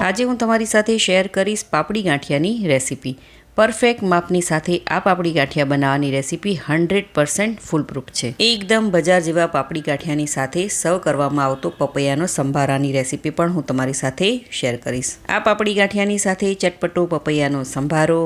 આજે હું તમારી સાથે શેર કરીશ પાપડી ગાંઠિયાની રેસીપી। પરફેક્ટ માપની સાથે આ પાપડી ગાંઠિયા બનાવવાની રેસીપી 100% ફૂલપ્રૂફ છે। એકદમ બજાર જેવા પાપડી ગાંઠિયાની સાથે સર્વ કરવામાં આવતો પપૈયાનો સંભારાની રેસીપી પણ હું તમારી સાથે શેર કરીશ। આ પાપડી ગાંઠિયાની સાથે ચટપટો પપૈયાનો સંભારો,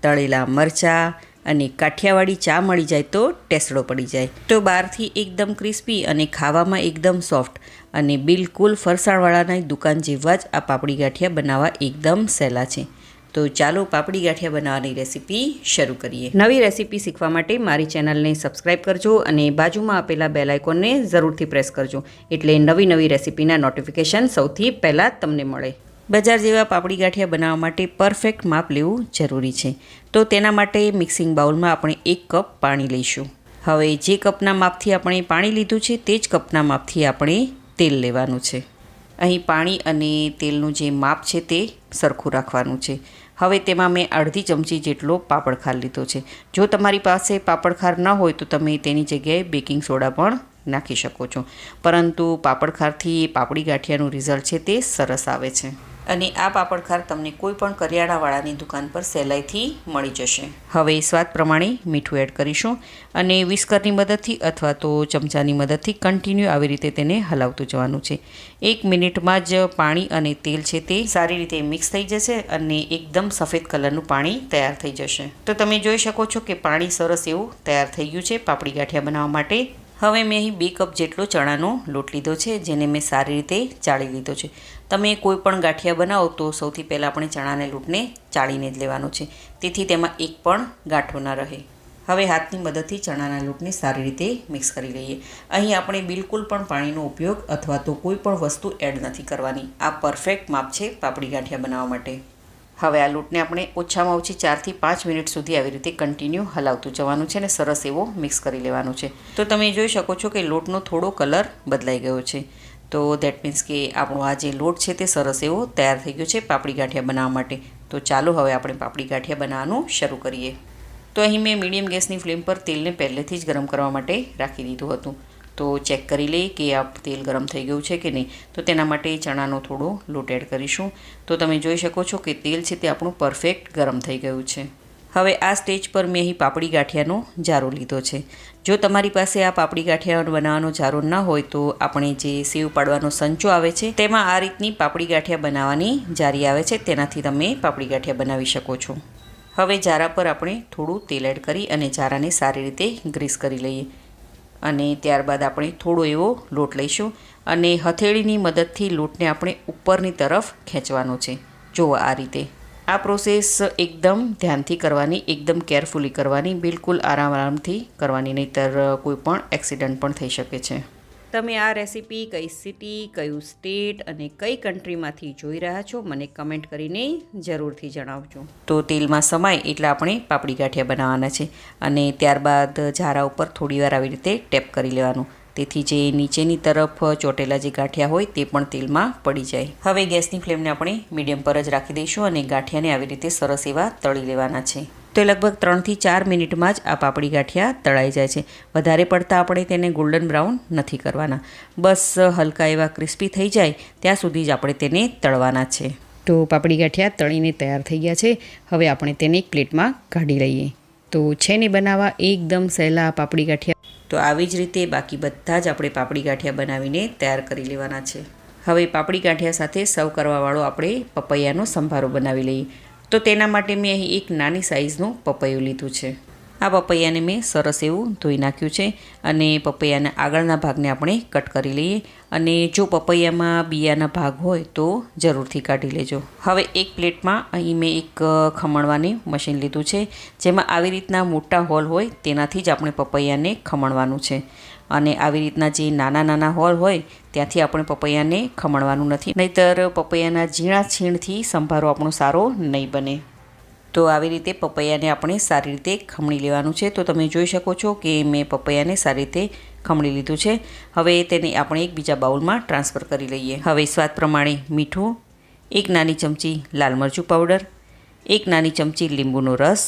તળેલા મરચાં અને કાઠિયાવાડી ચા મળી જાય તો ટેસડો પડી જાય। તો બહારથી એકદમ ક્રિસ્પી અને ખાવામાં એકદમ સોફ્ટ અને બિલકુલ ફરસાણવાળાની દુકાન જેવા જ આ પાપડી ગાંઠિયા બનાવવા એકદમ સહેલા છે। તો ચાલો પાપડી ગાંઠિયા બનાવવાની રેસીપી શરૂ કરીએ। નવી રેસીપી શીખવા માટે મારી ચેનલને સબસ્ક્રાઈબ કરજો અને બાજુમાં આપેલા બેલ આઇકોનને જરૂરથી પ્રેસ કરજો, એટલે નવી રેસીપીના નોટિફિકેશન સૌથી પહેલાં તમને મળે। બજાર જેવા પાપડી ગાંઠિયા બનાવવા માટે પરફેક્ટ માપ લેવું જરૂરી છે। તો તેના માટે મિક્સિંગ બાઉલમાં આપણે 1 કપ પાણી લઈશું। હવે જે કપના માપથી આપણે પાણી લીધું છે તે જ કપના માપથી આપણે તેલ લેવાનું છે। અહીં પાણી અને તેલનું જે માપ છે તે સરખું રાખવાનું છે। હવે તેમાં મેં અડધી ચમચી જેટલો પાપડખાર લીધો છે। જો તમારી પાસે પાપડખાર ન હોય તો તમે તેની જગ્યાએ બેકિંગ સોડા પણ નાખી શકો છો, પરંતુ પાપડખારથી પાપડી ગાંઠિયાનું રિઝલ્ટ છે તે સરસ આવે છે। અને આ પાપડખાર તમને કોઈ પણ કરિયાણાવાળાની દુકાન પર સહેલાઈથી મળી જશે। હવે સ્વાદ પ્રમાણે મીઠું એડ કરીશું અને વિસ્કરની મદદથી અથવા તો ચમચાની મદદથી કન્ટિન્યુ આવી રીતે તેને હલાવતું જવાનું છે। 1 મિનિટમાં જ પાણી અને તેલ છે તે સારી રીતે મિક્સ થઈ જશે અને એકદમ સફેદ કલરનું પાણી તૈયાર થઈ જશે। તો તમે જોઈ શકો છો કે પાણી સરસ એવું તૈયાર થઈ ગયું છે પાપડી ગાંઠિયા બનાવવા માટે। હવે મેં અહીં 2 કપ જેટલો ચણાનો લોટ લીધો છે, જેને મેં સારી રીતે ચાળી લીધો છે। તમે કોઈ પણ ગાંઠિયા બનાવો તો સૌથી પહેલાં આપણે ચણાના લોટને ચાળીને જ લેવાનો છે, તેથી તેમાં એક પણ ગાંઠો ન રહે। હવે હાથની મદદથી ચણાના લોટને સારી રીતે મિક્સ કરી લઈએ। અહીં આપણે બિલકુલ પણ પાણીનો ઉપયોગ અથવા તો કોઈ પણ વસ્તુ એડ નથી કરવાની। આ પરફેક્ટ માપ છે પાપડી ગાંઠિયા બનાવવા માટે। હવે આ લોટને આપણે ઓછામાં ઓછી 4 થી 5 મિનિટ સુધી આવી રીતે કન્ટિન્યુ હલાવતું જવાનું છે અને સરસ એવો મિક્સ કરી લેવાનું છે। તો તમે જોઈ શકો છો કે લોટનો થોડો કલર બદલાઈ ગયો છે, તો દેટ મીન્સ કે આપણો આ જે લોટ છે તે સરસ એવો તૈયાર થઈ ગયો છે પાપડી ગાંઠિયા બનાવવા માટે। તો ચાલો હવે આપણે પાપડી ગાંઠિયા બનાવવાનું શરૂ કરીએ। તો અહીં મેં મીડિયમ ગેસની ફ્લેમ પર તેલને પહેલેથી જ ગરમ કરવા માટે રાખી દીધું હતું। તો ચેક કરી લઈએ કે આ તેલ ગરમ થઈ ગયું છે કે નહીં। તો તેના માટે ચણાનો થોડો લોટ એડ કરીશું। તો તમે જોઈ શકો છો કે તેલ છે તે આપણું પરફેક્ટ ગરમ થઈ ગયું છે। હવે આ સ્ટેજ પર મેં અહીં પાપડી ગાંઠિયાનો જારો લીધો છે। જો તમારી પાસે આ પાપડી ગાંઠિયા બનાવવાનો જારો ન હોય તો આપણે જે સેવ પાડવાનો સંચો આવે છે તેમાં આ રીતની પાપડી ગાંઠિયા બનાવવાની જારી આવે છે, તેનાથી તમે પાપડી ગાંઠિયા બનાવી શકો છો। હવે જારા પર આપણે થોડું તેલ એડ કરી અને જારાને સારી રીતે ગ્રીસ કરી લઈએ અને ત્યારબાદ આપણે થોડો એવો લોટ લઈશું અને હથેળીની મદદથી લોટને આપણે ઉપરની તરફ ખેંચવાનો છે। જુઓ આ રીતે। આ પ્રોસેસ એકદમ ધ્યાનથી કરવાની, એકદમ કેરફુલી કરવાની, બિલકુલ આરામથી કરવાની, નહીંતર કોઈ પણ એક્સિડન્ટ પણ થઈ શકે છે। તમે આ રેસીપી કઈ સિટી, કયું સ્ટેટ અને કઈ કન્ટ્રીમાંથી જોઈ રહ્યા છો મને કમેન્ટ કરીને જરૂરથી જણાવજો। તો તેલમાં સમાય એટલે આપણે પાપડી ગાંઠિયા બનાવવાના છે અને ત્યારબાદ જારા ઉપર થોડીવાર આવી રીતે ટેપ કરી લેવાનું, તેથી જે નીચેની તરફ ચોટેલા જે ગાંઠિયા હોય તે પણ તેલમાં પડી જાય। હવે ગેસની ફ્લેમને આપણે મીડિયમ પર જ રાખી દઈશું અને ગાંઠિયાને આવી રીતે સરસ એવા તળી લેવાના છે। તો લગભગ 3 થી 4 મિનિટમાં જ આ પાપડી ગાંઠિયા તળાઈ જાય છે। વધારે પડતા આપણે તેને ગોલ્ડન બ્રાઉન નથી કરવાના, બસ હલકા એવા ક્રિસ્પી થઈ જાય ત્યાં સુધી જ આપણે તેને તળવાના છે। તો પાપડી ગાંઠિયા તળીને તૈયાર થઈ ગયા છે। હવે આપણે તેને એક પ્લેટમાં કાઢી લઈએ। તો છે ને બનાવવા એકદમ સહેલા પાપડી ગાંઠિયા। તો આવી જ રીતે બાકી બધા જ આપણે પાપડી ગાંઠિયા બનાવીને તૈયાર કરી લેવાના છે। હવે પાપડી ગાંઠિયા સાથે સર્વ કરવાવાળો આપણે પપૈયાનો સંભારો બનાવી લઈએ। તો તેના માટે મેં અહીં એક નાની સાઇઝનું પપૈયું લીધું છે। આ પપૈયાને મેં સરસ એવું ધોઈ નાખ્યું છે અને પપૈયાના આગળના ભાગને આપણે કટ કરી લઈએ અને જો પપૈયામાં બિયાના ભાગ હોય તો જરૂરથી કાઢી લેજો। હવે એક પ્લેટમાં અહીં મેં એક ખમણવાની મશીન લીધું છે, જેમાં આવી રીતના મોટા હોલ હોય તેનાથી જ આપણે પપૈયાને ખમણવાનું છે અને આવી રીતના જે નાના નાના હોલ હોય ત્યાંથી આપણે પપૈયાને ખમણવાનું નથી, નહીંતર પપૈયાના ઝીણા છીણથી સંભારો આપણો સારો નહીં બને। તો આવી રીતે પપૈયાને આપણે સારી રીતે ખમણી લેવાનું છે। તો તમે જોઈ શકો છો કે મેં પપૈયાને સારી રીતે ખમણી લીધું છે। હવે તેને આપણે એક બીજા બાઉલમાં ટ્રાન્સફર કરી લઈએ। હવે સ્વાદ પ્રમાણે મીઠું, 1 નાની ચમચી લાલ મરચું પાવડર, 1 નાની ચમચી લીંબુનો રસ,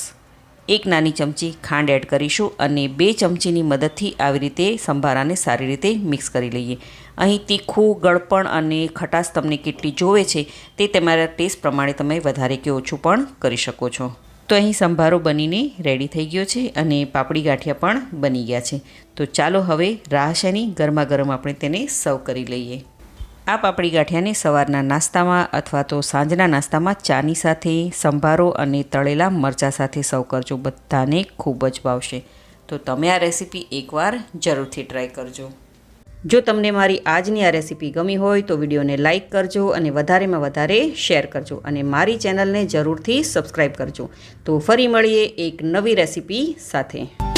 1 નાની ચમચી ખાંડ એડ કરીશું અને 2 ચમચીની મદદથી આવી રીતે સંભારાને સારી રીતે મિક્સ કરી લઈએ. અહીં તીખું, ગળપણ અને ખટાશ તમને કેટલી જોવે છે તે તમારા ટેસ્ટ પ્રમાણે તમે વધારે કે ઓછું પણ કરી શકો છો. તો અહીં સંભારો બનીને રેડી થઈ ગયો છે અને પાપડી ગાંઠિયા પણ બની ગયા છે. તો ચાલો હવે રાહ શેની, ગરમા ગરમ આપણે તેને સર્વ કરી લઈએ. આ પાપડી ગાંઠિયાને સવારના નાસ્તામાં અથવા તો સાંજના નાસ્તામાં ચાની સાથે, સંભારો અને તળેલા મરચાં સાથે સર્વ કરજો. બધાને ખૂબ જ ભાવશે. તો તમે આ રેસીપી એકવાર જરૂરથી ટ્રાય કરજો. જો તમને મારી આજની આ રેસીપી ગમી હોય તો વિડીયોને લાઇક કરજો અને વધારેમાં વધારે શેર કરજો અને મારી ચેનલને જરૂરથી સબસ્ક્રાઈબ કરજો. તો ફરી મળીએ એક નવી રેસીપી સાથે.